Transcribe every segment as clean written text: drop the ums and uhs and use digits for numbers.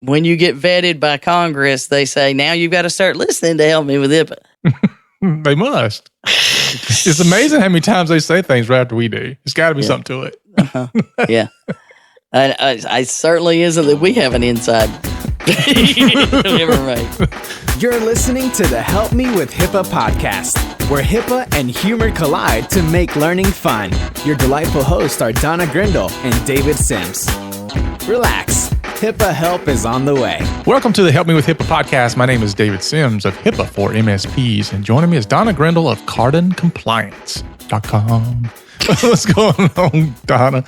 when you get vetted by Congress, they say, now you've got to start listening to Help Me with HIPAA. They must. It's amazing how many times they say things right after we do. There's got to be something to it. Yeah. I certainly isn't that we have an inside. Right. You're listening to the Help Me with HIPAA podcast, where HIPAA and humor collide to make learning fun. Your delightful hosts are Donna Grindle and David Sims. Relax. HIPAA help is on the way. Welcome to the Help Me with HIPAA podcast. My name is David Sims of HIPAA for MSPs, and joining me is Donna Grindle of CardinCompliance.com. What's going on, Donna?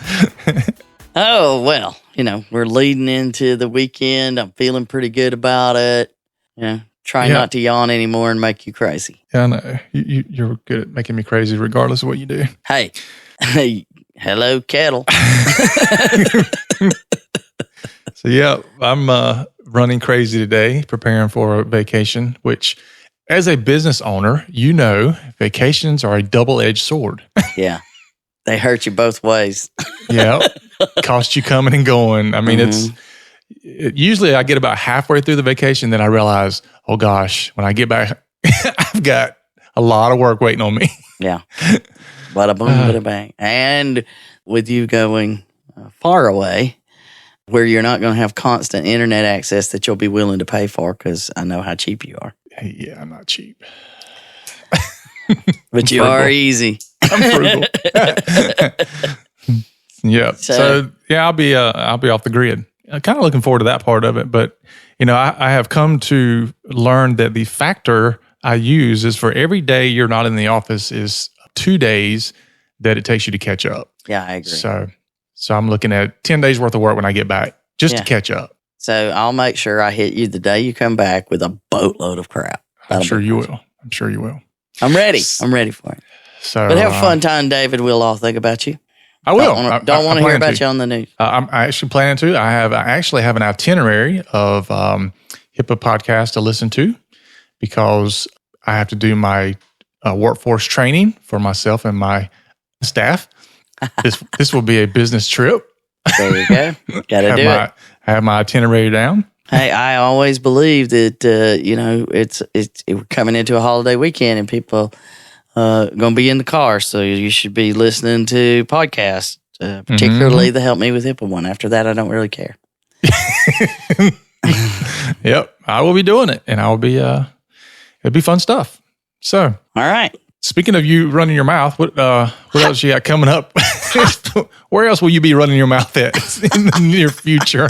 Oh, well, we're leading into the weekend. I'm feeling pretty good about it. Trying not to yawn anymore and make you crazy. Yeah, I know. You're good at making me crazy regardless of what you do. Hey, hello, kettle. So, I'm running crazy today, preparing for a vacation, which as a business owner, vacations are a double-edged sword. Yeah. They hurt you both ways. Yeah. Cost you coming and going. I mean, usually I get about halfway through the vacation, then I realize, oh gosh, when I get back, I've got a lot of work waiting on me. Yeah. Bada boom, bada bang. And with you going far away, where you're not going to have constant internet access that you'll be willing to pay for, because I know how cheap you are. Yeah, I'm not cheap. But you are easy. I'm frugal. Yeah. So I'll be off the grid. I'm kind of looking forward to that part of it. But, I have come to learn that the factor I use is for every day you're not in the office is 2 days that it takes you to catch up. Yeah, I agree. So I'm looking at 10 days worth of work when I get back just to catch up. So I'll make sure I hit you the day you come back with a boatload of crap. I'm sure you will. I'm ready. I'm ready for it. So, but have a fun time, David. We'll all think about you. I will. Don't want to hear about you on the news. I'm actually planning to. I actually have an itinerary of HIPAA podcasts to listen to because I have to do my workforce training for myself and my staff. This will be a business trip. There you go. Got to do it. I have my itinerary down. Hey, I always believe that it's coming into a holiday weekend and people going to be in the car, so you should be listening to podcasts, particularly the Help Me with HIPAA one. After that, I don't really care. Yep, I will be doing it, and it'll be fun stuff. So, all right. Speaking of you running your mouth, what else you got coming up? Where else will you be running your mouth at in the near future?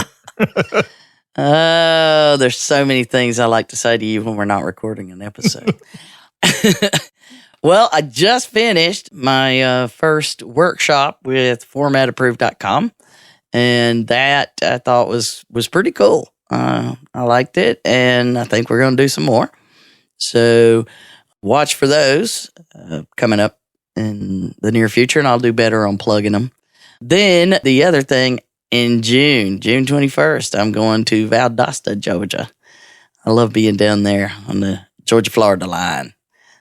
There's so many things I like to say to you when we're not recording an episode. Well, I just finished my first workshop with formatapproved.com, and that I thought was pretty cool. I liked it, and I think we're going to do some more. So watch for those coming up in the near future, and I'll do better on plugging them. Then the other thing, in June 21st, I'm going to Valdosta, Georgia. I love being down there on the Georgia-Florida line.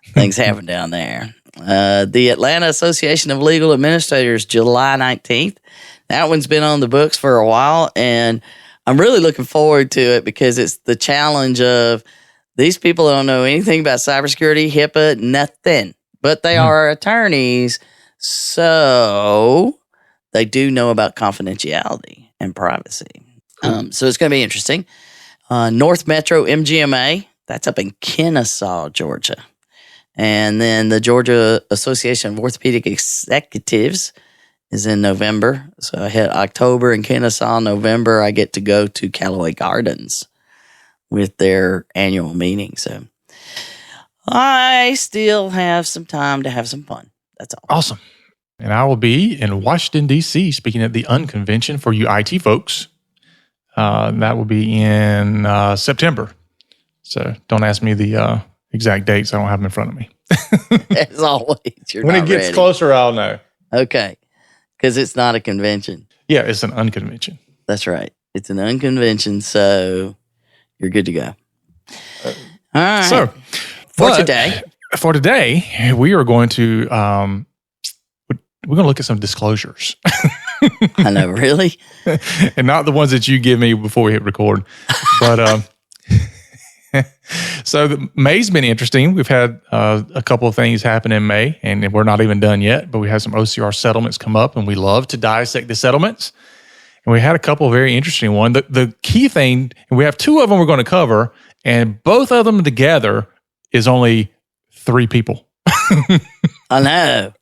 Things happen down there. The Atlanta Association of Legal Administrators, July 19th. That one's been on the books for a while, and I'm really looking forward to it because it's the challenge of these people don't know anything about cybersecurity, HIPAA, nothing, but they are attorneys, so they do know about confidentiality and privacy. Cool. So it's going to be interesting. North Metro MGMA, that's up in Kennesaw, Georgia. And then the Georgia Association of Orthopedic Executives is in November. So I hit October in Kennesaw. November, I get to go to Callaway Gardens with their annual meeting. So I still have some time to have some fun. That's all. Awesome. And I will be in Washington, D.C., speaking at the Unconvention for you IT folks. That will be in September. So don't ask me the exact dates. I don't have them in front of me. As always, when it gets closer, I'll know. Okay. Because it's not a convention. Yeah, it's an unconvention. That's right. It's an unconvention, so you're good to go. All right. So, for today, we are going to we're going to look at some disclosures. I know, really? And not the ones that you give me before we hit record. But so May's been interesting. We've had a couple of things happen in May, and we're not even done yet, but we had some OCR settlements come up, and we love to dissect the settlements. And we had a couple of very interesting ones. The key thing, and we have two of them we're going to cover, and both of them together is only 3 people. I know.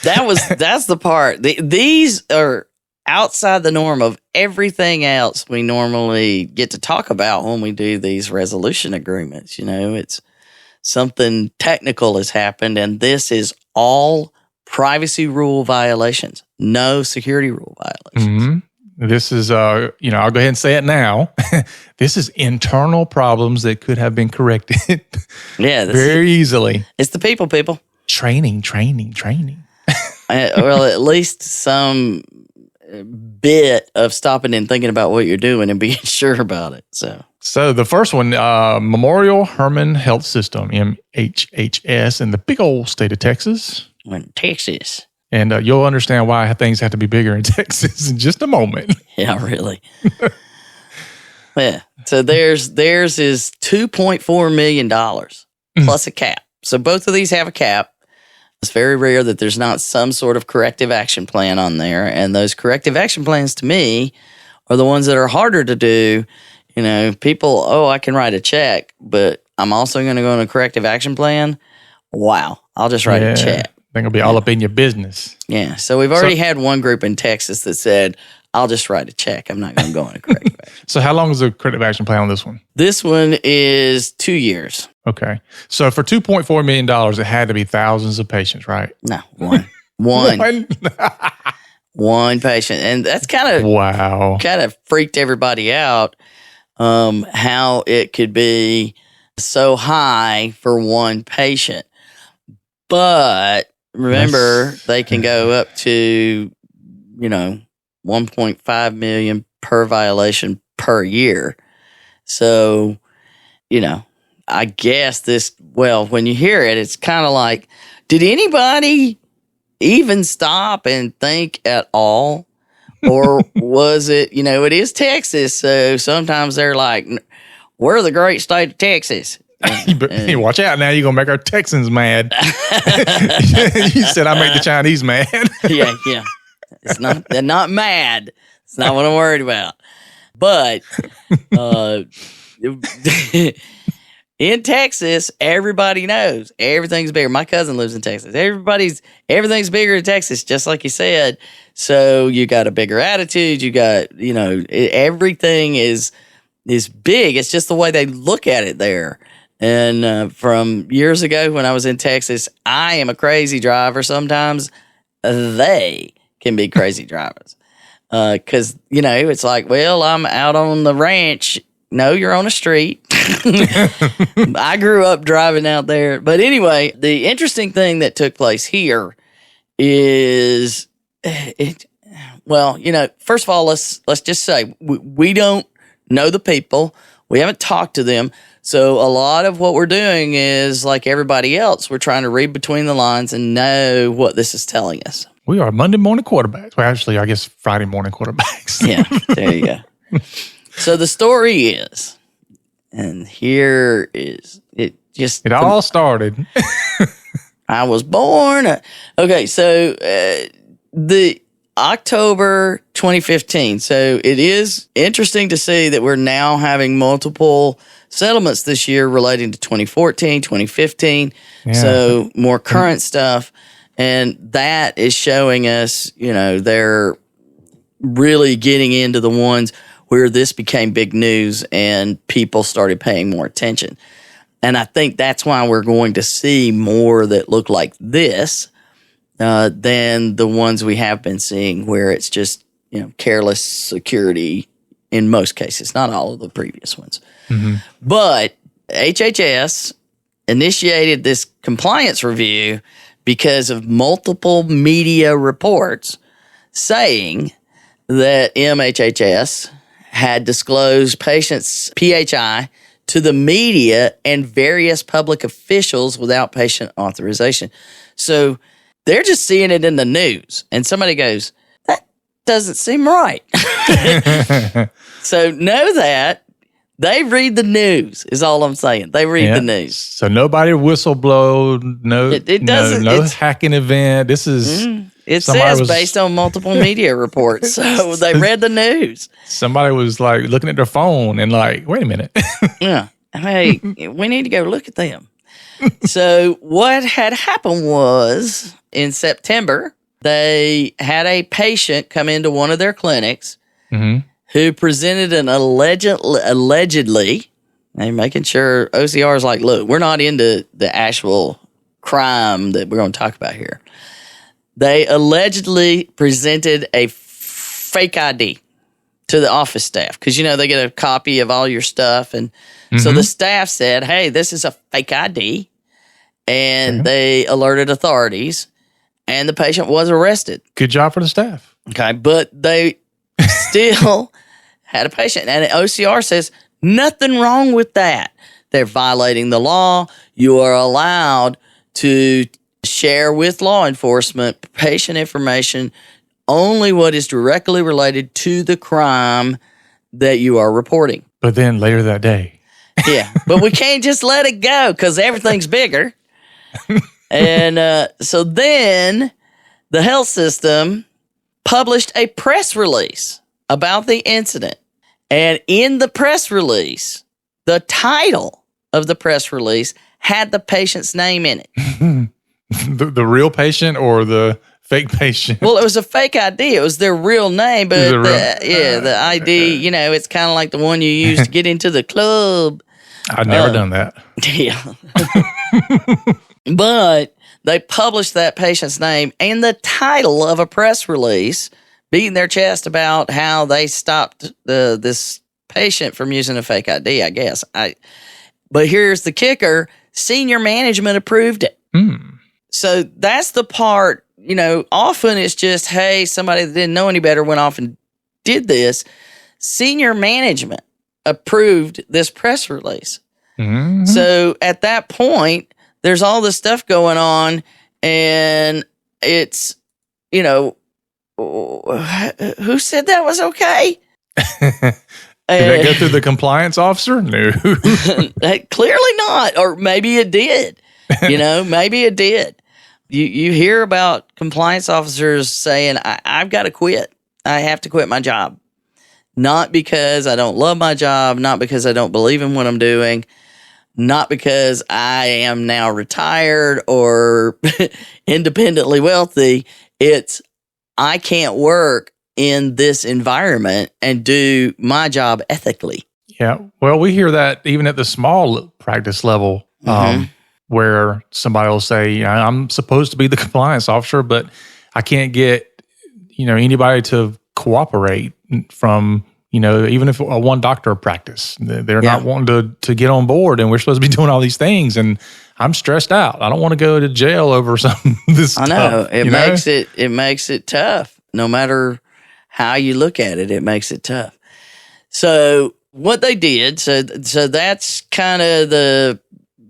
That's the part. These are outside the norm of everything else we normally get to talk about when we do these resolution agreements. It's something technical has happened, and this is all privacy rule violations, no security rule violations. Mm-hmm. This is, I'll go ahead and say it now. This is internal problems that could have been corrected very easily. It's the people. Training. Well, at least some bit of stopping and thinking about what you're doing and being sure about it. So the first one, Memorial Hermann Health System, MHHS, in the big old state of Texas. In Texas. And you'll understand why things have to be bigger in Texas in just a moment. Yeah, really. Yeah. So theirs is $2.4 million plus a cap. So both of these have a cap. It's very rare that there's not some sort of corrective action plan on there. And those corrective action plans, to me, are the ones that are harder to do. People, I can write a check, but I'm also going to go on a corrective action plan. Wow. I'll just write a check. They're going to be all up in your business. Yeah. So we've already had one group in Texas that said, I'll just write a check. I'm not going to go on a corrective action. So how long is the corrective action plan on this one? This one is 2 years. Okay. So for $2.4 million, it had to be thousands of patients, right? No, one. One patient. And that's kind of freaked everybody out, how it could be so high for one patient. But remember, they can go up to, 1.5 million per violation per year. So, I guess when you hear it, it's kind of like, did anybody even stop and think at all? Or was it, it is Texas. So sometimes they're like, we're the great state of Texas. Hey, watch out now. You're going to make our Texans mad. You said I make the Chinese mad. Yeah. They're not mad. It's not what I'm worried about. But in Texas, everybody knows everything's bigger. My cousin lives in Texas. Everything's bigger in Texas, just like you said. So you got a bigger attitude. You got, everything is big. It's just the way they look at it there. And from years ago when I was in Texas, I am a crazy driver. Sometimes they can be crazy drivers. Because, it's like, well, I'm out on the ranch. No, you're on a street. I grew up driving out there. But anyway, the interesting thing that took place here is, first of all, let's just say we don't know the people. We haven't talked to them. So a lot of what we're doing is like everybody else. We're trying to read between the lines and know what this is telling us. We are Monday morning quarterbacks. Well, actually, I guess Friday morning quarterbacks. Yeah, there you go. So the story is, and here is, it all started. I was born. Okay, so the October 2015. So it is interesting to see that we're now having multiple settlements this year relating to 2014, 2015. Yeah. So more current stuff. And that is showing us, they're really getting into the ones where this became big news and people started paying more attention. And I think that's why we're going to see more that look like this than the ones we have been seeing where it's just, careless security in most cases, not all of the previous ones. Mm-hmm. But HHS initiated this compliance review because of multiple media reports saying that MHHS had disclosed patients' PHI to the media and various public officials without patient authorization. So they're just seeing it in the news. And somebody goes, doesn't seem right. So know that. They read the news is all I'm saying. They read the news. So nobody whistleblow, It doesn't. no hacking event. This is it says based on multiple media reports. So they read the news. Somebody was like looking at their phone and like, wait a minute. Yeah. Hey, we need to go look at them. So what had happened was in September, they had a patient come into one of their clinics who presented an allegedly, and making sure OCR is like, look, we're not into the actual crime that we're going to talk about here. They allegedly presented a fake ID to the office staff because, they get a copy of all your stuff. And so the staff said, hey, this is a fake ID. And they alerted authorities and the patient was arrested. Good job for the staff. Okay. But they still had a patient. And OCR says, nothing wrong with that. They're violating the law. You are allowed to share with law enforcement patient information, only what is directly related to the crime that you are reporting. But then later that day. Yeah. But we can't just let it go because everything's bigger. And so then the health system published a press release about the incident. And in the press release, the title of the press release had the patient's name in it. The real patient or the fake patient? Well, it was a fake ID. It was their real name, but the ID, it's kind of like the one you use to get into the club. I've never done that. Yeah. But they published that patient's name and the title of a press release, beating their chest about how they stopped this patient from using a fake ID, I guess. But here's the kicker. Senior management approved it. So that's the part, often it's just, hey, somebody that didn't know any better went off and did this. Senior management approved this press release. So at that point, there's all this stuff going on and it's, who said that was okay? Did that go through the compliance officer? No. Clearly not. Or maybe it did. Maybe it did. You hear about compliance officers saying, I've got to quit. I have to quit my job. Not because I don't love my job, not because I don't believe in what I'm doing, not because I am now retired or independently wealthy. It's I can't work in this environment and do my job ethically. Yeah. Well, we hear that even at the small practice level, where somebody will say, I'm supposed to be the compliance officer, but I can't get, anybody to cooperate from, even if one doctor practice, they're not wanting to get on board and we're supposed to be doing all these things. And I'm stressed out. I don't want to go to jail over this stuff. I know. It makes it tough. No matter how you look at it, it makes it tough. So what they did, so that's kind of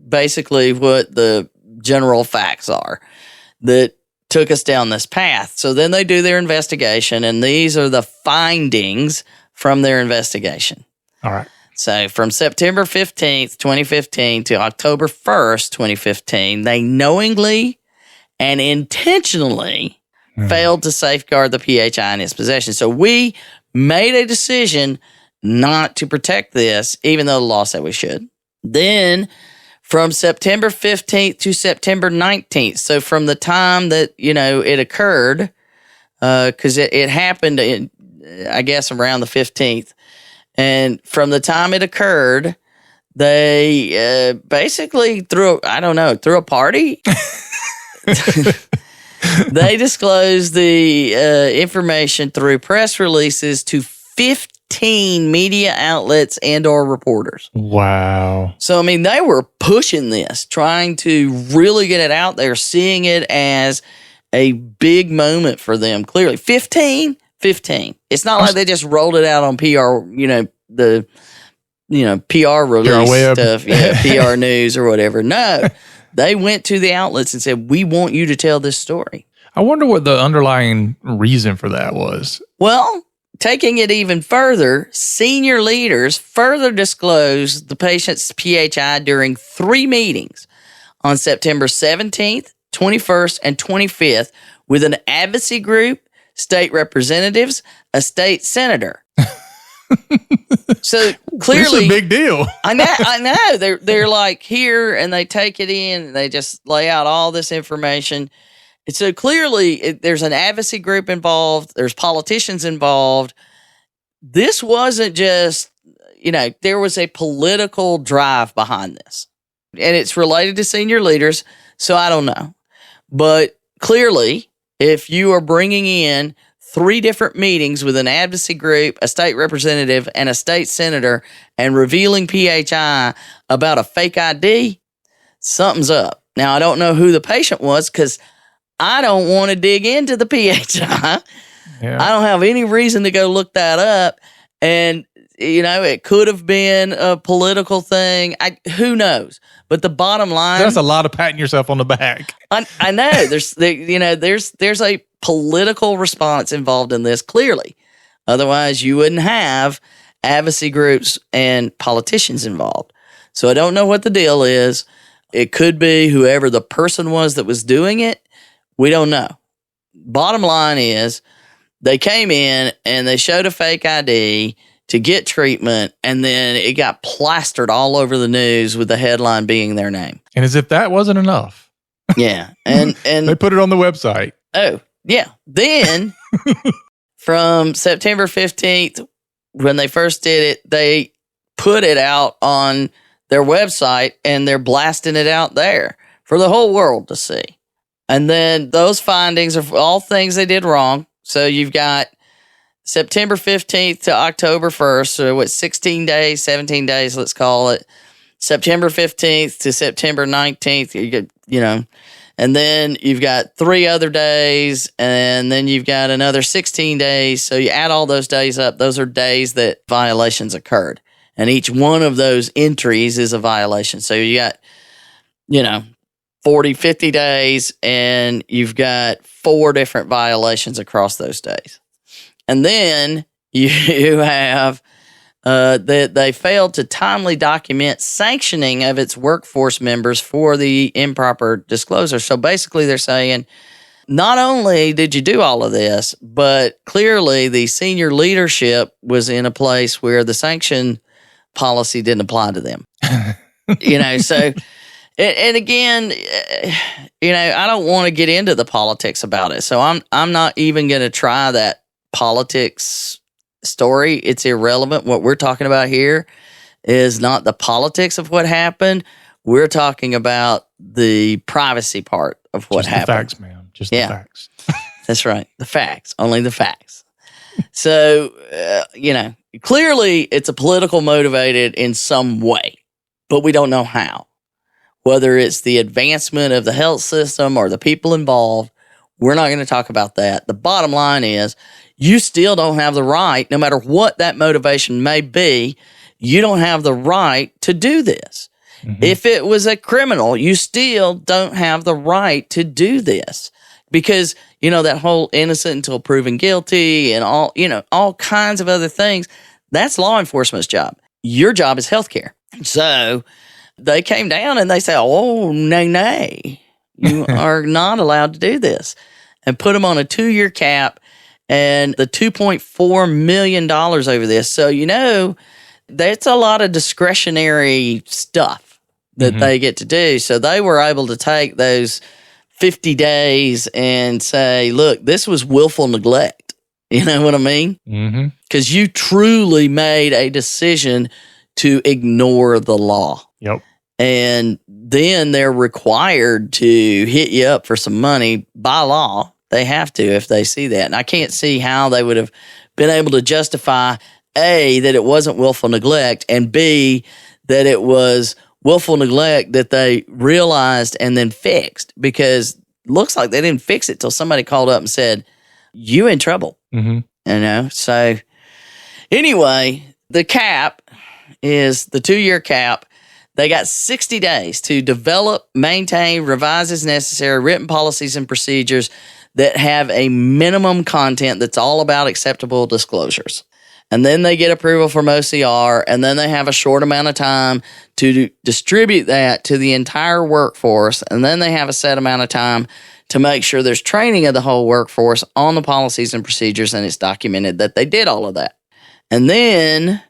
basically what the general facts are that took us down this path. So then they do their investigation, and these are the findings from their investigation. All right. So from September 15th, 2015 to October 1st, 2015, they knowingly and intentionally failed to safeguard the PHI in its possession. So we made a decision not to protect this, even though the law said we should. Then from September 15th to September 19th, so from the time that, it occurred, because it happened, I guess, around the 15th. And from the time it occurred, they basically threw a party. They disclosed the information through press releases to 15 media outlets and or reporters. Wow. So, they were pushing this, trying to really get it out there, seeing it as a big moment for them. Clearly, 15. It's not like they just rolled it out on PR, the PR release stuff, PR news or whatever. No, they went to the outlets and said, we want you to tell this story. I wonder what the underlying reason for that was. Well, taking it even further, senior leaders further disclosed the patient's PHI during 3 meetings on September 17th, 21st, and 25th with an advocacy group, state representatives, a state senator. So clearly, it's a big deal. I know. They're like here, and they take it in, and they just lay out all this information. And so clearly, there's an advocacy group involved. There's politicians involved. This wasn't just, there was a political drive behind this, and it's related to senior leaders. So I don't know, but clearly, if you are bringing in 3 different meetings with an advocacy group, a state representative, and a state senator, and revealing PHI about a fake ID, something's up. Now, I don't know who the patient was because I don't want to dig into the PHI. Yeah. I don't have any reason to go look that up. And, it could have been a political thing. Who knows? But the bottom line... That's a lot of patting yourself on the back. I know. There's a political response involved in this, clearly. Otherwise, you wouldn't have advocacy groups and politicians involved. So I don't know what the deal is. It could be whoever the person was that was doing it. We don't know. Bottom line is they came in and they showed a fake ID to get treatment, and then it got plastered all over the news with the headline being their name. And as if that wasn't enough. Yeah. And they put it on the website. Oh, yeah. Then from September 15th, when they first did it, they put it out on their website, and they're blasting it out there for the whole world to see. And then those findings are all things they did wrong. So you've got September 15th to October 1st, so 16 days, 17 days, let's call it. September 15th to September 19th, and then you've got 3 other days, and then you've got another 16 days. So you add all those days up, those are days that violations occurred. And each one of those entries is a violation. So you got, 40, 50 days, and you've got 4 different violations across those days. And then you have that they failed to timely document sanctioning of its workforce members for the improper disclosure. So basically they're saying, not only did you do all of this, but clearly the senior leadership was in a place where the sanction policy didn't apply to them. So... And again, I don't want to get into the politics about it. So I'm not even going to try that politics story. It's irrelevant. What we're talking about here is not the politics of what happened. We're talking about the privacy part of what happened. The facts, ma'am. Just the facts. That's right. The facts. Only the facts. So, clearly it's a political motivated in some way, but we don't know how. Whether it's the advancement of the health system or the people involved, we're not going to talk about that. The bottom line is you still don't have the right, no matter what that motivation may be, you don't have the right to do this. Mm-hmm. If it was a criminal, you still don't have the right to do this because, that whole innocent until proven guilty and all kinds of other things, that's law enforcement's job. Your job is healthcare. So they came down and they said, oh, nay, you are not allowed to do this, and put them on a 2-year cap and the $2.4 million over this. So, that's a lot of discretionary stuff that they get to do. So they were able to take those 50 days and say, look, this was willful neglect. You know what I mean? Because you truly made a decision to ignore the law. Yep. And then they're required to hit you up for some money by law. They have to if they see that. And I can't see how they would have been able to justify, A, that it wasn't willful neglect, and B, that it was willful neglect that they realized and then fixed, because it looks like they didn't fix it till somebody called up and said, you in trouble. So anyway, the cap is the 2-year cap. They got 60 days to develop, maintain, revise as necessary written policies and procedures that have a minimum content that's all about acceptable disclosures. And then they get approval from OCR, and then they have a short amount of time to distribute that to the entire workforce, and then they have a set amount of time to make sure there's training of the whole workforce on the policies and procedures, and it's documented that they did all of that. And then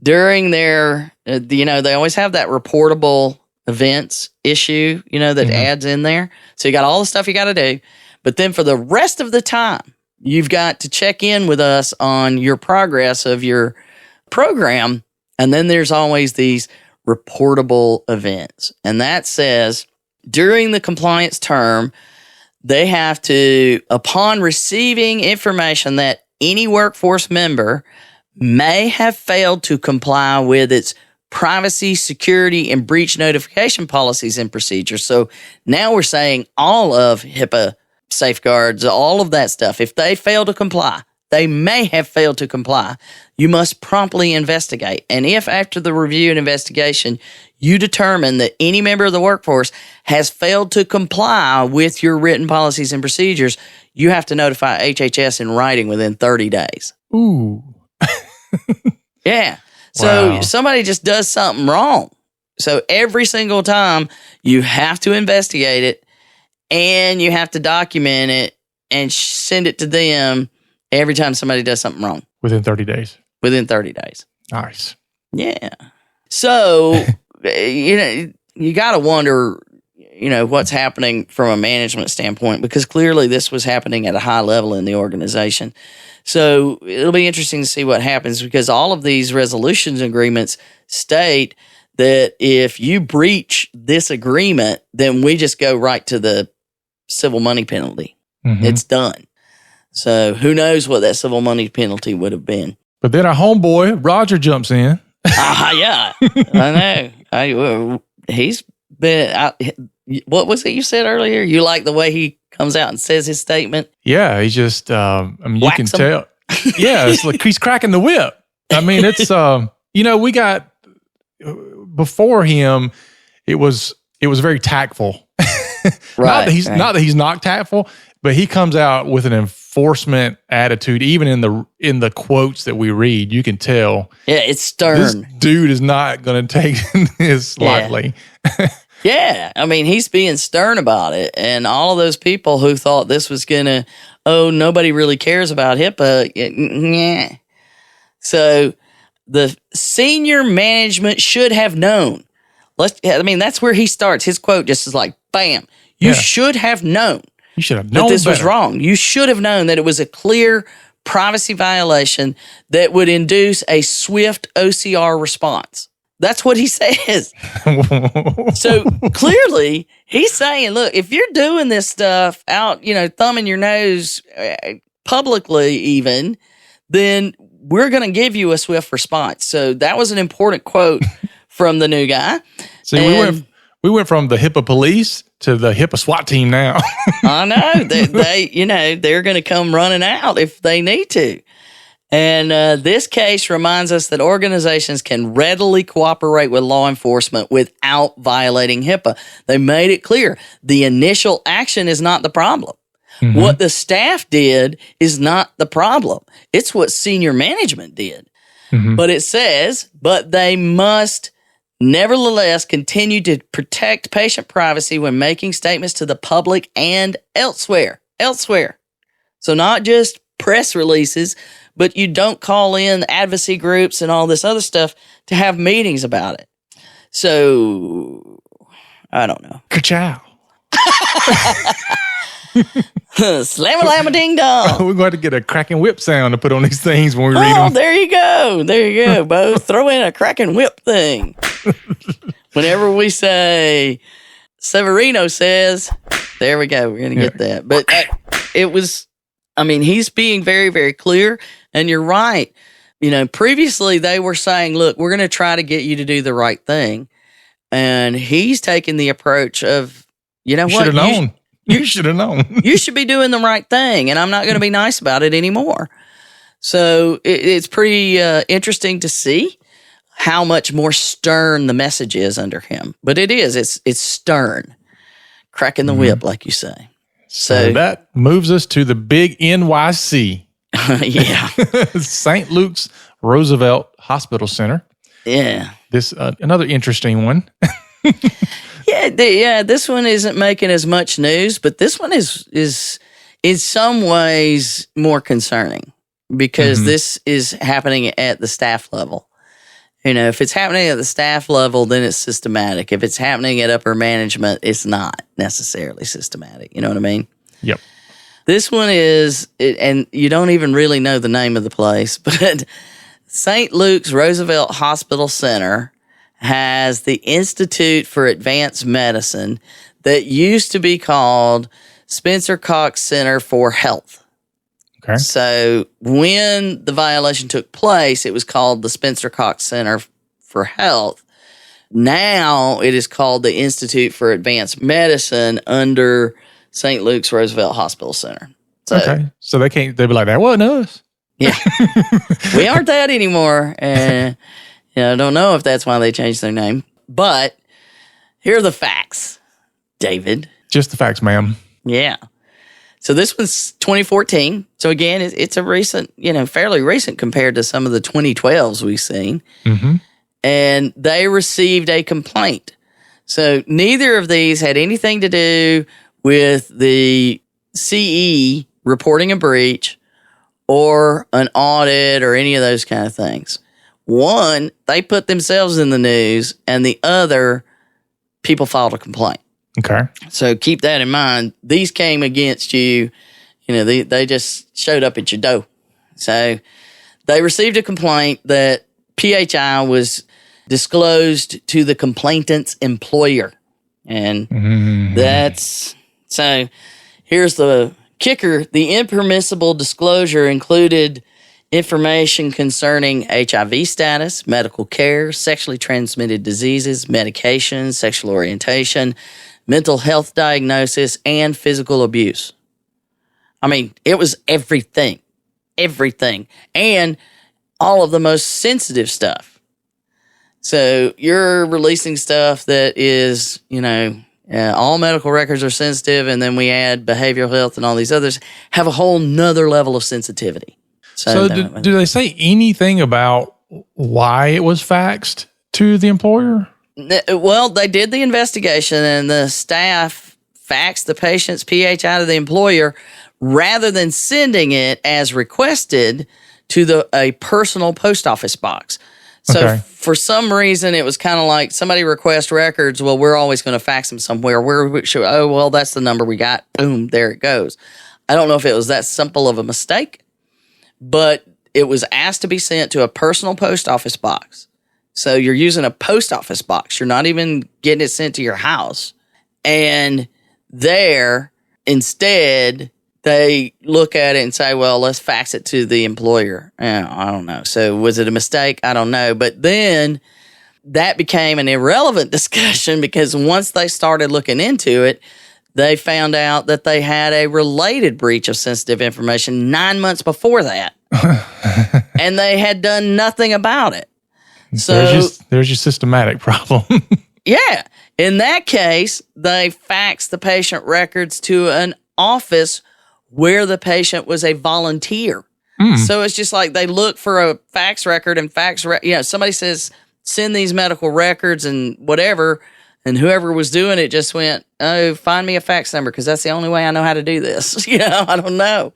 during their, they always have that reportable events issue, that adds in there. So you got all the stuff you got to do. But then for the rest of the time, you've got to check in with us on your progress of your program. And then there's always these reportable events. And that says during the compliance term, they have to, upon receiving information that any workforce member may have failed to comply with its privacy, security, and breach notification policies and procedures. So now we're saying all of HIPAA safeguards, all of that stuff. If they fail to comply, they may have failed to comply. You must promptly investigate. And if after the review and investigation, you determine that any member of the workforce has failed to comply with your written policies and procedures, you have to notify HHS in writing within 30 days. Ooh. Yeah. So Wow. somebody just does something wrong. So every single time you have to investigate it and you have to document it and send it to them every time somebody does something wrong. Within 30 days. Within 30 days. Nice. Yeah. So, you got to wonder, what's happening from a management standpoint, because clearly this was happening at a high level in the organization. So it'll be interesting to see what happens, because all of these resolutions agreements state that if you breach this agreement, then we just go right to the civil money penalty. Mm-hmm. It's done. So who knows what that civil money penalty would have been. But then our homeboy, Roger, jumps in. Yeah, I know. He's been, what was it you said earlier? You like the way he comes out and says his statement? Yeah, he's just, you Wax can him. tell. Yeah, it's like he's cracking the whip. I mean, it's, we got, before him, it was very tactful. Right. Not that he's not tactful, but he comes out with an enforcement attitude. Even in the quotes that we read, you can tell. Yeah, it's stern. This dude is not going to take this lightly. Yeah, I mean, he's being stern about it. And all of those people who thought this was going to, nobody really cares about HIPAA. Yeah. So the senior management should have known. That's where he starts. His quote just is like, bam, you should have known. You should have known that this was better. wrong. You should have known that it was a clear privacy violation that would induce a swift OCR response. That's what he says. So clearly, he's saying, look, if you're doing this stuff out, thumbing your nose publicly even, then we're going to give you a swift response. So that was an important quote from the new guy. See, we went from the HIPAA police to the HIPAA SWAT team now. I know. They're going to come running out if they need to. And this case reminds us that organizations can readily cooperate with law enforcement without violating HIPAA. They made it clear the initial action is not the problem. Mm-hmm. What the staff did is not the problem. It's what senior management did. Mm-hmm. But it says, but they must nevertheless continue to protect patient privacy when making statements to the public and elsewhere. So not just press releases, but you don't call in advocacy groups and all this other stuff to have meetings about it. So, I don't know. Ka-chow. Slam-a-lam-a-ding-dong. We're going to get a cracking whip sound to put on these things when we read them. There you go, Bo. Throw in a cracking whip thing. Whenever we say, Severino says, there we go. We're going to get that. But he's being very, very clear. And you're right. Previously they were saying, look, we're going to try to get you to do the right thing. And he's taking the approach of, you know what? Should have known. You should have known. You should be doing the right thing. And I'm not going to be nice about it anymore. So it's pretty interesting to see how much more stern the message is under him. But it is. It's stern. Cracking the whip, like you say. So that moves us to the big NYC. yeah. St. Luke's Roosevelt Hospital Center. Yeah. This another interesting one. This one isn't making as much news, but this one is in some ways more concerning because this is happening at the staff level. If it's happening at the staff level, then it's systematic. If it's happening at upper management, it's not necessarily systematic. You know what I mean? Yep. This one is, and you don't even really know the name of the place, but St. Luke's Roosevelt Hospital Center has the Institute for Advanced Medicine that used to be called Spencer Cox Center for Health. Okay. So when the violation took place, it was called the Spencer Cox Center for Health. Now it is called the Institute for Advanced Medicine under St. Luke's Roosevelt Hospital Center. So they'll be like, that wasn't us. Yeah. We aren't that anymore. And I don't know if that's why they changed their name. But here are the facts, David. Just the facts, ma'am. Yeah. So this was 2014. So again, it's a recent, fairly recent compared to some of the 2012s we've seen. Mm-hmm. And they received a complaint. So neither of these had anything to do with the CE reporting a breach or an audit or any of those kind of things. One, they put themselves in the news, and the other, people filed a complaint. Okay. So keep that in mind. These came against you. They just showed up at your door. So they received a complaint that PHI was disclosed to the complainant's employer. And so here's the kicker. The impermissible disclosure included information concerning HIV status, medical care, sexually transmitted diseases, medications, sexual orientation, mental health diagnosis, and physical abuse. I mean, it was everything, and all of the most sensitive stuff. So you're releasing stuff that is, all medical records are sensitive, and then we add behavioral health and all these others have a whole nother level of sensitivity. So do they say anything about why it was faxed to the employer? Well, they did the investigation, and the staff faxed the patient's PHI to the employer rather than sending it as requested to a personal post office box. So for some reason, it was kind of like somebody requests records. Well, we're always going to fax them somewhere. That's the number we got. Boom, there it goes. I don't know if it was that simple of a mistake, but it was asked to be sent to a personal post office box. So you're using a post office box. You're not even getting it sent to your house. And there, instead, they look at it and say, well, let's fax it to the employer. I don't know. So was it a mistake? I don't know. But then that became an irrelevant discussion because once they started looking into it, they found out that they had a related breach of sensitive information 9 months before that. And they had done nothing about it. So there's your systematic problem. Yeah. In that case, they faxed the patient records to an office where the patient was a volunteer. So it's just like they look for a fax record and somebody says, send these medical records and whatever. And whoever was doing it just went, oh, find me a fax number because that's the only way I know how to do this. I don't know.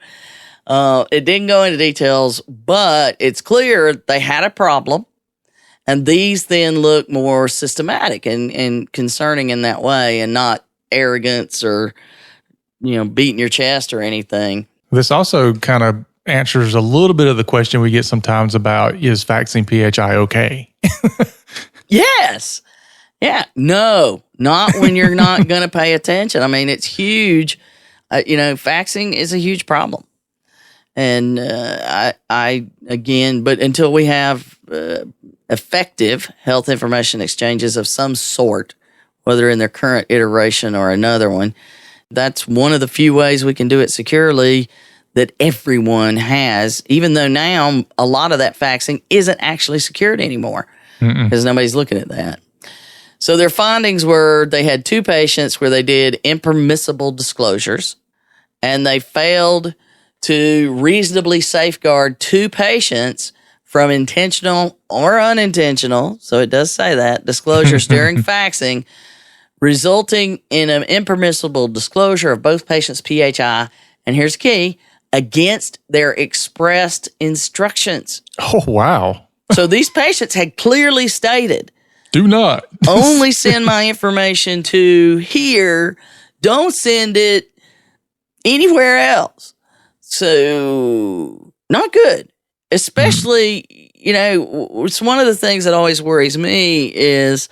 It didn't go into details, but it's clear they had a problem. And these then look more systematic and concerning in that way and not arrogance or, beating your chest or anything. This also kind of answers a little bit of the question we get sometimes about, is faxing PHI okay? Yes. Yeah. No, not when you're not going to pay attention. I mean, it's huge. Faxing is a huge problem. And but until we have effective health information exchanges of some sort, whether in their current iteration or another one, that's one of the few ways we can do it securely that everyone has, even though now a lot of that faxing isn't actually secured anymore because nobody's looking at that. So their findings were they had 2 patients where they did impermissible disclosures. and they failed to reasonably safeguard 2 patients from intentional or unintentional, so it does say that, disclosures during faxing, resulting in an impermissible disclosure of both patients' PHI, and here's the key, against their expressed instructions. Oh, wow. So these patients had clearly stated, do not. only send my information to here, don't send it anywhere else. So, not good. Especially, it's one of the things that always worries me is,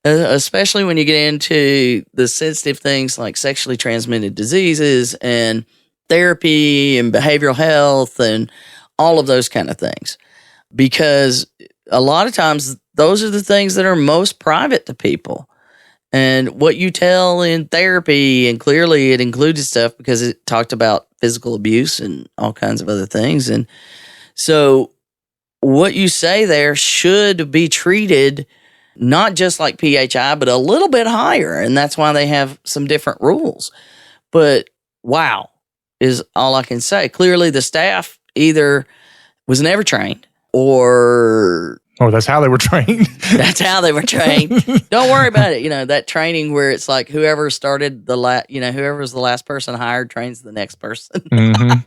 especially when you get into the sensitive things like sexually transmitted diseases and therapy and behavioral health and all of those kind of things. Because a lot of times, those are the things that are most private to people. And what you tell in therapy, and clearly it included stuff because it talked about physical abuse and all kinds of other things. And so what you say there should be treated not just like PHI, but a little bit higher. And that's why they have some different rules. But wow, is all I can say. Clearly the staff either was never trained or... Oh, that's how they were trained. That's how they were trained. Don't worry about it. That training where it's like whoever started whoever was the last person hired trains the next person. Mm-hmm.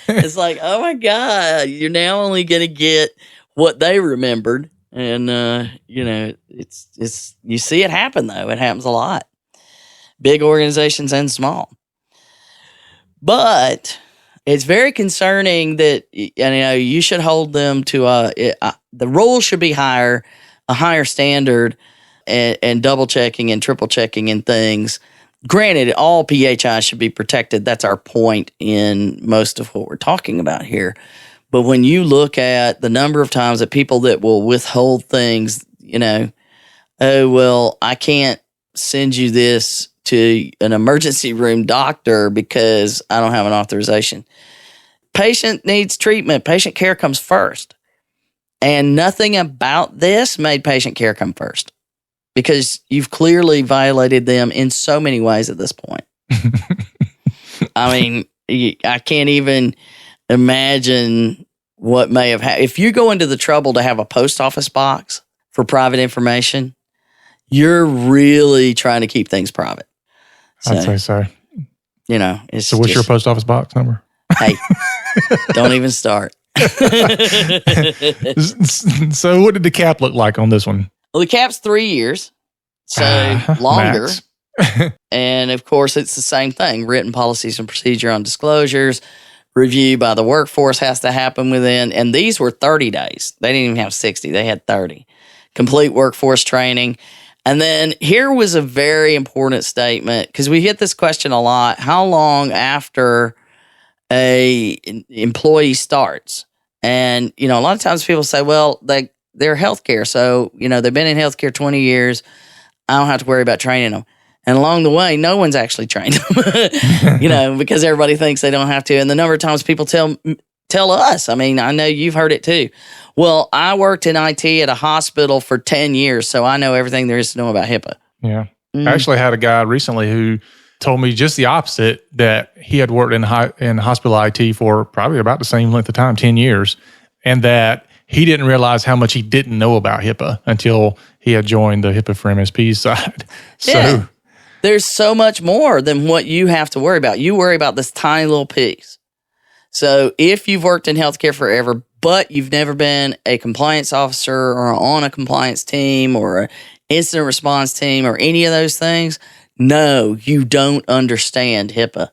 It's like, oh my God, you're now only going to get what they remembered. And, it's you see it happen though. It happens a lot. Big organizations and small. But it's very concerning that, you should hold them to the rules should be higher, a higher standard, and double checking and triple checking and things. Granted, all PHI should be protected. That's our point in most of what we're talking about here. But when you look at the number of times that people that will withhold things, oh, well, I can't send you this to an emergency room doctor because I don't have an authorization. Patient needs treatment. Patient care comes first. And nothing about this made patient care come first because you've clearly violated them in so many ways at this point. I mean, I can't even imagine what may have happened. If you go into the trouble to have a post office box for private information, you're really trying to keep things private. So, I'd say so. It's so what's your post office box number? Hey, don't even start. So what did the cap look like on this one? Well, the cap's 3 years, so longer. And of course, it's the same thing. Written policies and procedure on disclosures, review by the workforce has to happen within, and these were 30 days. They didn't even have 60. They had 30. Complete workforce training. And then here was a very important statement because we get this question a lot. How long after a employee starts? And, a lot of times people say, well, they're healthcare. So, they've been in healthcare 20 years. I don't have to worry about training them. And along the way, no one's actually trained them, because everybody thinks they don't have to. And the number of times people tell us, I mean, I know you've heard it too. Well, I worked in IT at a hospital for 10 years, so I know everything there is to know about HIPAA. Yeah. I actually had a guy recently who told me just the opposite, that he had worked in hospital IT for probably about the same length of time, 10 years, and that he didn't realize how much he didn't know about HIPAA until he had joined the HIPAA for MSP side. Yeah. There's so much more than what you have to worry about. You worry about this tiny little piece. So if you've worked in healthcare forever, but you've never been a compliance officer or on a compliance team or an incident response team or any of those things, no, you don't understand HIPAA.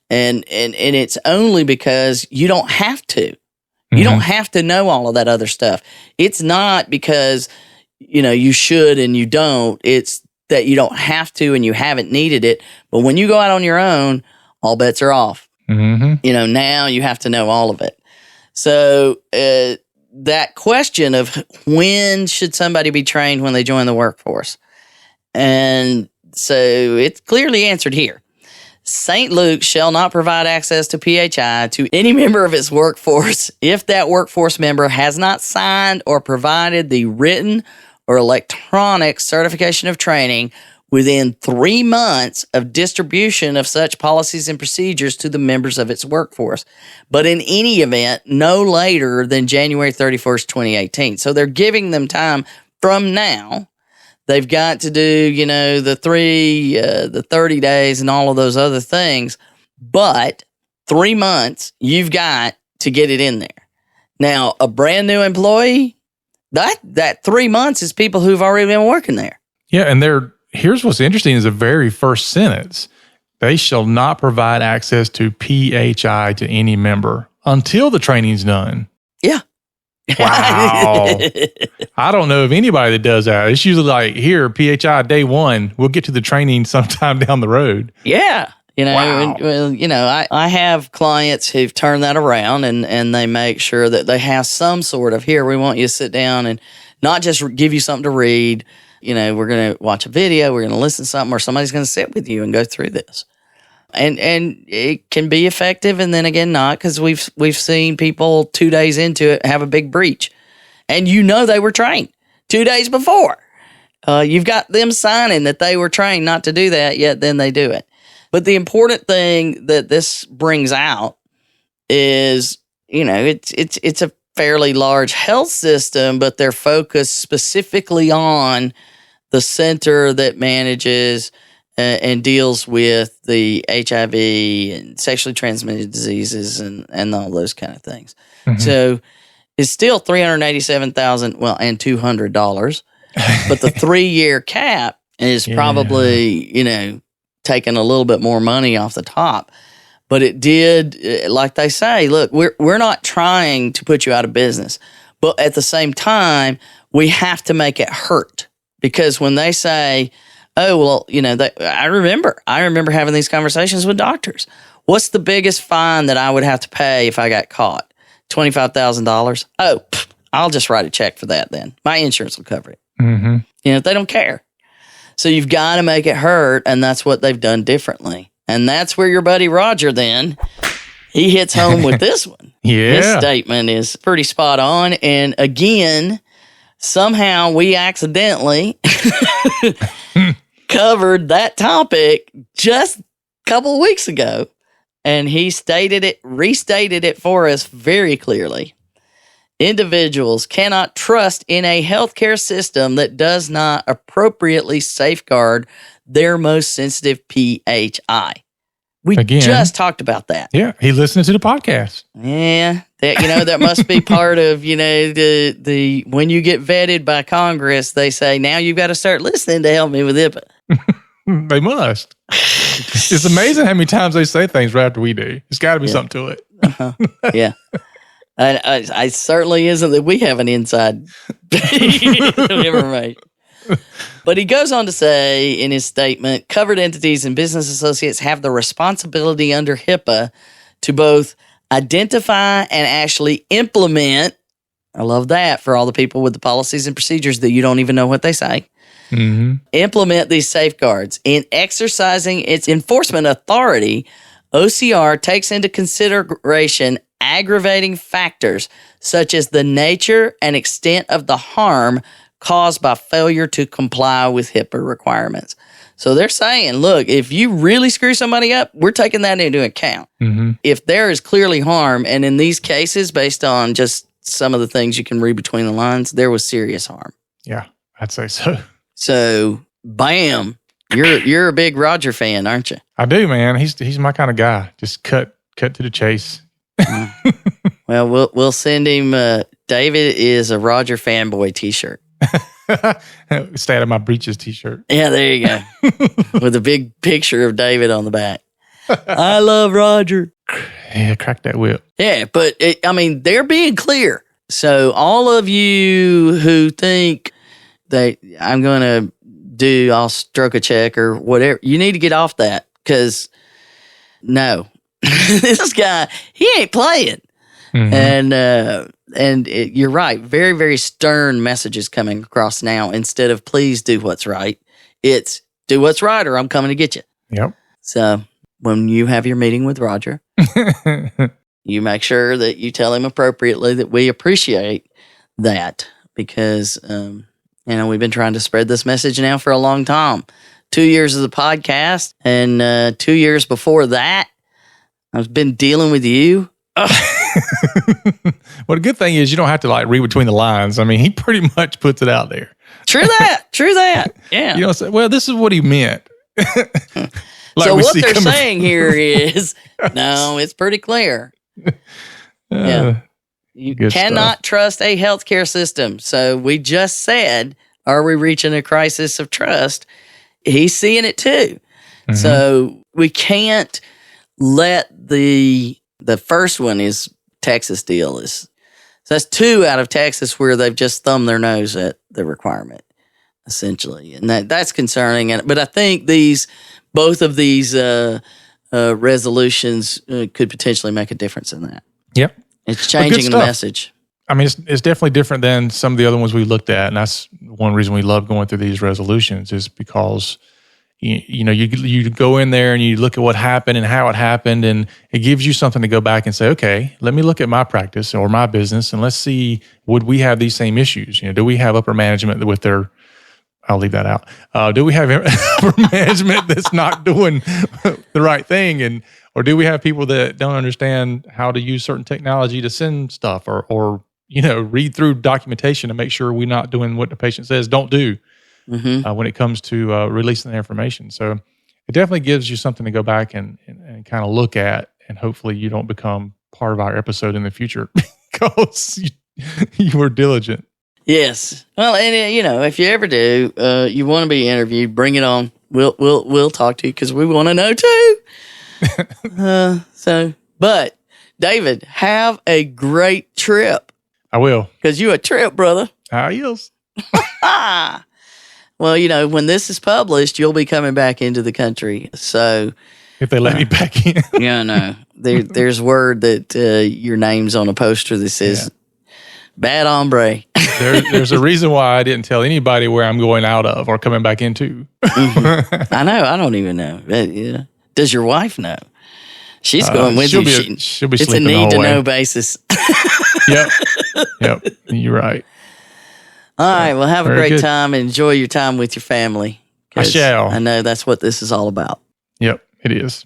And it's only because you don't have to. You don't have to know all of that other stuff. It's not because, you should and you don't. It's that you don't have to and you haven't needed it. But when you go out on your own, all bets are off. Mm-hmm. Now you have to know all of it. So that question of when should somebody be trained when they join the workforce? And so it's clearly answered here. St. Luke shall not provide access to PHI to any member of its workforce if that workforce member has not signed or provided the written or electronic certification of training within 3 months of distribution of such policies and procedures to the members of its workforce. But in any event, no later than January 31st, 2018. So they're giving them time from now. They've got to do, the 30 days and all of those other things. But 3 months, you've got to get it in there. Now, a brand new employee, that 3 months is people who've already been working there. Yeah, and here's what's interesting is the very first sentence. They shall not provide access to PHI to any member until the training's done. Yeah. Wow. I don't know of anybody that does that. It's usually like, here, PHI day 1, we'll get to the training sometime down the road. Yeah. Wow. I have clients who've turned that around and they make sure that they have some sort of, here, we want you to sit down and not just give you something to read. We're going to watch a video, we're going to listen to something, or somebody's going to sit with you and go through this. And it can be effective, and then again, not, because we've seen people 2 days into it have a big breach. And they were trained 2 days before. You've got them signing that they were trained not to do that, yet then they do it. But the important thing that this brings out is, it's a fairly large health system, but they're focused specifically on the center that manages and deals with the HIV and sexually transmitted diseases and all those kind of things. Mm-hmm. So it's still $387,000, and $200, but the 3-year cap is probably, taking a little bit more money off the top. But it did, like they say, look, we're not trying to put you out of business, but at the same time, we have to make it hurt. Because when they say, oh, well, I remember having these conversations with doctors. What's the biggest fine that I would have to pay if I got caught? $25,000? Oh, I'll just write a check for that then. My insurance will cover it. Mm-hmm. They don't care. So you've got to make it hurt, and that's what they've done differently. And that's where your buddy Roger then, he hits home with this one. Yeah. His statement is pretty spot on. And again, somehow we accidentally covered that topic just a couple of weeks ago. And he restated it for us very clearly. Individuals cannot trust in a healthcare system that does not appropriately safeguard their most sensitive PHI. We just talked about that. Yeah, he listened to the podcast. Yeah, that must be part of the when you get vetted by Congress, they say now you've got to start listening to help me with HIPAA. They must. It's amazing how many times they say things right after we do. There's got to be something to it. Yeah. I certainly isn't that we have an inside information. But he goes on to say in his statement, covered entities and business associates have the responsibility under HIPAA to both identify and actually implement. I love that for all the people with the policies and procedures that you don't even know what they say. Mm-hmm. Implement these safeguards. In exercising its enforcement authority, OCR takes into consideration aggravating factors such as the nature and extent of the harm caused by failure to comply with HIPAA requirements. So they're saying, look, if you really screw somebody up, we're taking that into account. Mm-hmm. If there is clearly harm, and in these cases, based on just some of the things you can read between the lines, there was serious harm. Yeah, I'd say so. So, bam, you're a big Roger fan, aren't you? I do, man. He's my kind of guy. Just cut to the chase. Well, we'll send him. David is a Roger fanboy T-shirt. Stay out of my breeches T-shirt. Yeah, there you go. With a big picture of David on the back. I love Roger. Yeah, crack that whip. Yeah, but they're being clear. So all of you who think that I'll stroke a check or whatever, you need to get off that, because no, this guy, he ain't playing. Mm-hmm. And you're right. Very, very stern messages coming across now. Instead of please do what's right, it's do what's right or I'm coming to get you. Yep. So when you have your meeting with Roger, you make sure that you tell him appropriately that we appreciate that, because, we've been trying to spread this message now for a long time 2 years of the podcast, and 2 years before that, I've been dealing with you. Well, the good thing is you don't have to like read between the lines. I mean, he pretty much puts it out there. True that. Yeah. You know, say, well, this is what he meant. So what they're saying here is, no, it's pretty clear. Yeah. You cannot trust a healthcare system. So we just said, are we reaching a crisis of trust? He's seeing it too. Mm-hmm. So we can't let the first one is Texas deal is. So that's 2 out of Texas where they've just thumbed their nose at the requirement, essentially. And that's concerning. But I think both of these resolutions could potentially make a difference in that. Yep. It's changing the message. I mean, it's definitely different than some of the other ones we looked at. And that's one reason we love going through these resolutions is because, you go in there and you look at what happened and how it happened, and it gives you something to go back and say, okay, let me look at my practice or my business and let's see, would we have these same issues? Do we have upper management with their, I'll leave that out. Do we have upper management that's not doing the right thing? Or do we have people that don't understand how to use certain technology to send stuff or read through documentation to make sure we're not doing what the patient says don't do when it comes to releasing the information. So it definitely gives you something to go back and kind of look at, and hopefully you don't become part of our episode in the future because you were diligent. Yes. Well, and if you ever do, you want to be interviewed, bring it on. We'll talk to you because we want to know too. But David, have a great trip. I will. Because you a trip, brother. Adios. Well, when this is published, you'll be coming back into the country. So if they let me back in. Yeah, no. There's word that your name's on a poster that says bad hombre. There's a reason why I didn't tell anybody where I'm going out of or coming back into. I know. I don't even know. Does your wife know? She's going with you. She'll be it's sleeping a the whole way. need-to-know basis. Yep. You're right. All right. Well, have a great time. Enjoy your time with your family. I shall. I know that's what this is all about. Yep, it is.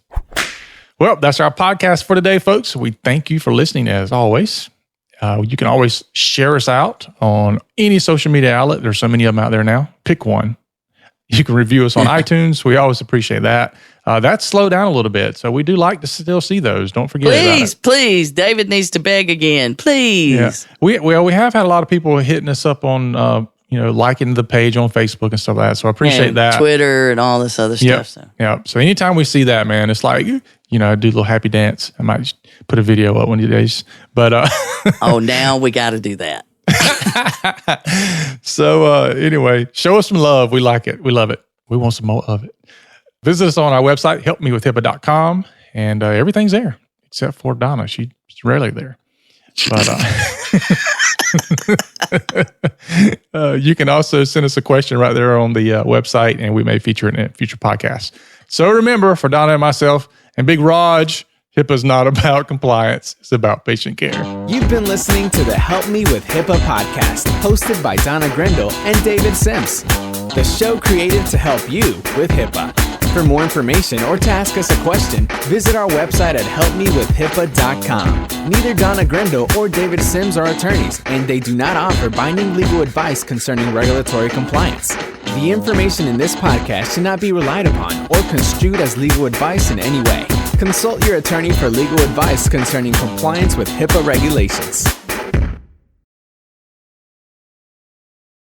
Well, that's our podcast for today, folks. We thank you for listening as always. You can always share us out on any social media outlet. There's so many of them out there now. Pick one. You can review us on iTunes. We always appreciate that. That's slowed down a little bit, so we do like to still see those. Don't forget about it. Please. David needs to beg again. Please. Yeah. We have had a lot of people hitting us up on, liking the page on Facebook and stuff like that. So I appreciate that. Twitter and all this other stuff. So anytime we see that, man, it's like, I do a little happy dance. I might put a video up one of these days. But now we got to do that. So anyway, show us some love. We like it. We love it. We want some more of it. Visit us on our website, helpmewithhippa.com, and everything's there except for Donna. She's rarely there. But you can also send us a question right there on the website, and we may feature it in a future podcast. So remember, for Donna and myself and Big Raj, HIPAA's not about compliance. It's about patient care. You've been listening to the Help Me with HIPAA podcast, hosted by Donna Grindle and David Sims. The show created to help you with HIPAA. For more information or to ask us a question, visit our website at helpmewithhipaa.com. Neither Donna Grindle or David Sims are attorneys, and they do not offer binding legal advice concerning regulatory compliance. The information in this podcast should not be relied upon or construed as legal advice in any way. Consult your attorney for legal advice concerning compliance with HIPAA regulations.